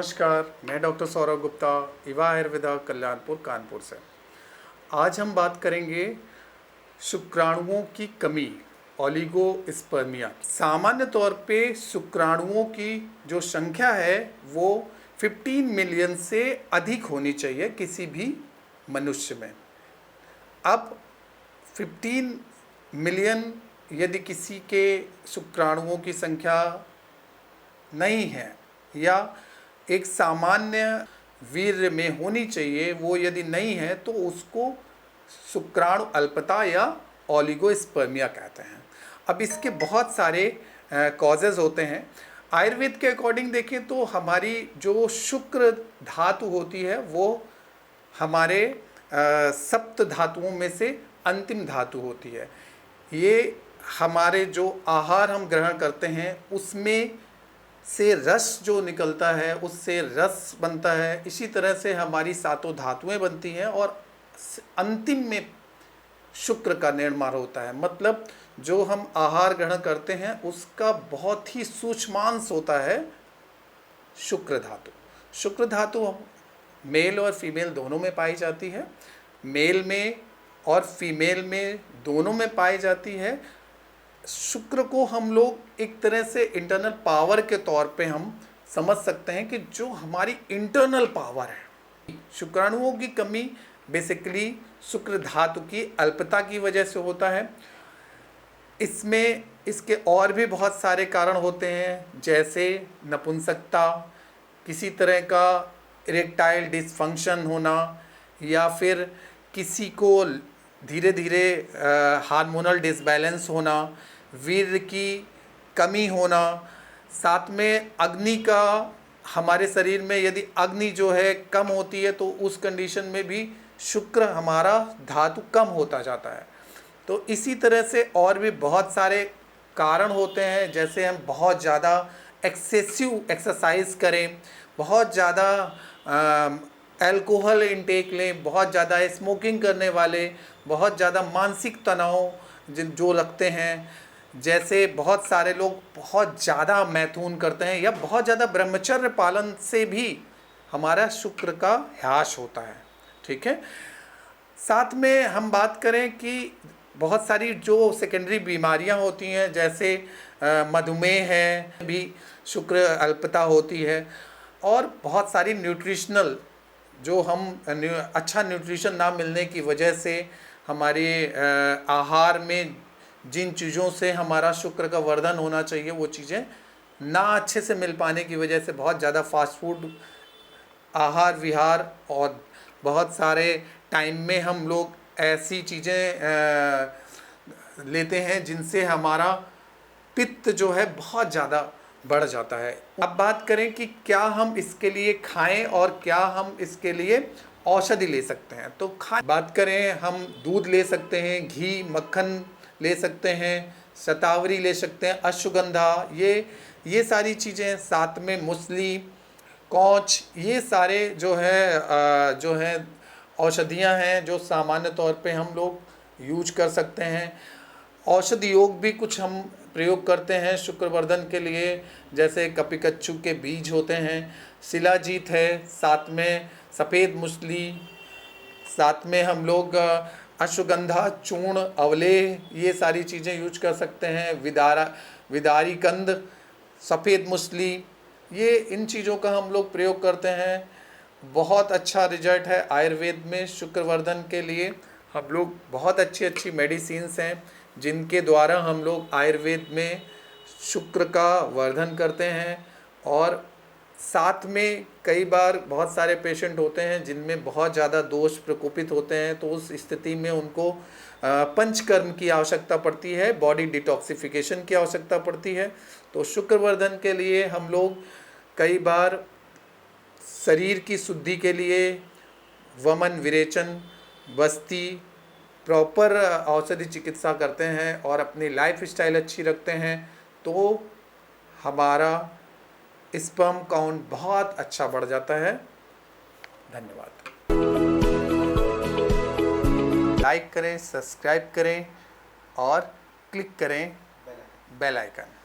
नमस्कार, मैं डॉक्टर सौरभ गुप्ता, इवा आयुर्वेदा कल्याणपुर कानपुर से। आज हम बात करेंगे शुक्राणुओं की कमी, ओलिगोस्पर्मिया। सामान्य तौर पे शुक्राणुओं की जो संख्या है वो 15 मिलियन से अधिक होनी चाहिए किसी भी मनुष्य में। अब 15 मिलियन यदि किसी के शुक्राणुओं की संख्या नहीं है या एक सामान्य वीर्य में होनी चाहिए, वो यदि नहीं है तो उसको शुक्राणु अल्पता या ओलिगोस्पर्मिया कहते हैं। अब इसके बहुत सारे कॉजेज़ होते हैं। आयुर्वेद के अकॉर्डिंग देखें तो हमारी जो शुक्र धातु होती है वो हमारे सप्त धातुओं में से अंतिम धातु होती है। ये हमारे जो आहार हम ग्रहण करते हैं उसमें से रस जो निकलता है उससे रस बनता है। इसी तरह से हमारी सातों धातुएं बनती हैं और अंतिम में शुक्र का निर्माण होता है। मतलब जो हम आहार ग्रहण करते हैं उसका बहुत ही सूक्ष्मांश होता है शुक्र धातु। शुक्र धातु मेल और फीमेल दोनों में पाई जाती है। मेल में और फीमेल में दोनों में पाई जाती है। शुक्र को हम लोग एक तरह से इंटरनल पावर के तौर पे हम समझ सकते हैं कि जो हमारी इंटरनल पावर है। शुक्राणुओं की कमी बेसिकली शुक्र धातु की अल्पता की वजह से होता है। इसमें इसके और भी बहुत सारे कारण होते हैं, जैसे नपुंसकता, किसी तरह का इरेक्टाइल डिसफंक्शन होना, या फिर किसी को धीरे धीरे हार्मोनल डिसबैलेंस होना, वीर्य की कमी होना, साथ में अग्नि का हमारे शरीर में यदि अग्नि जो है कम होती है तो उस कंडीशन में भी शुक्र हमारा धातु कम होता जाता है। तो इसी तरह से और भी बहुत सारे कारण होते हैं, जैसे हम बहुत ज़्यादा एक्सेसिव एक्सरसाइज करें, बहुत ज़्यादा अल्कोहल इंटेक लें, बहुत ज़्यादा स्मोकिंग करने वाले, बहुत ज़्यादा मानसिक तनाव जो लगते हैं, जैसे बहुत सारे लोग बहुत ज़्यादा मैथुन करते हैं, या बहुत ज़्यादा ब्रह्मचर्य पालन से भी हमारा शुक्र का ह्रास होता है। ठीक है। साथ में हम बात करें कि बहुत सारी जो सेकेंडरी बीमारियां होती हैं, जैसे मधुमेह है, भी शुक्र अल्पता होती है। और बहुत सारी न्यूट्रिशनल जो हम अच्छा न्यूट्रिशन ना मिलने की वजह से हमारे आहार में जिन चीज़ों से हमारा शुक्र का वर्धन होना चाहिए वो चीज़ें ना अच्छे से मिल पाने की वजह से बहुत ज़्यादा फास्ट फूड आहार विहार और बहुत सारे टाइम में हम लोग ऐसी चीज़ें लेते हैं जिनसे हमारा पित्त जो है बहुत ज़्यादा बढ़ जाता है। अब बात करें कि क्या हम इसके लिए खाएं और क्या हम इसके लिए औषधि ले सकते हैं। तो बात करें, हम दूध ले सकते हैं, घी मक्खन ले सकते हैं, शतावरी ले सकते हैं, अश्वगंधा, ये सारी चीज़ें, साथ में मूसली, कौच, ये सारे जो है औषधियाँ हैं जो सामान्य तौर पे हम लोग यूज कर सकते हैं। औषधि योग भी कुछ हम प्रयोग करते हैं शुक्रवर्धन के लिए, जैसे कपिकच्छु के बीज होते हैं, शिलाजीत है, साथ में सफ़ेद मूसली, साथ में हम लोग अश्वगंधा चूर्ण, अवले, ये सारी चीज़ें यूज कर सकते हैं। विदारी कंद, सफ़ेद मूसली, ये इन चीज़ों का हम लोग प्रयोग करते हैं। बहुत अच्छा रिजल्ट है आयुर्वेद में शुक्रवर्धन के लिए। हम लोग बहुत अच्छी मेडिसिन्स हैं जिनके द्वारा हम लोग आयुर्वेद में शुक्र का वर्धन करते हैं। और साथ में कई बार बहुत सारे पेशेंट होते हैं जिनमें बहुत ज़्यादा दोष प्रकोपित होते हैं, तो उस स्थिति में उनको पंचकर्म की आवश्यकता पड़ती है, बॉडी डिटॉक्सिफिकेशन की आवश्यकता पड़ती है। तो शुक्रवर्धन के लिए हम लोग कई बार शरीर की शुद्धि के लिए वमन, विरेचन, बस्ती, प्रॉपर औषधि चिकित्सा करते हैं और अपनी लाइफ स्टाइल अच्छी रखते हैं, तो हमारा स्पर्म काउंट बहुत अच्छा बढ़ जाता है। धन्यवाद। लाइक करें, सब्सक्राइब करें और क्लिक करें बेल आइकन।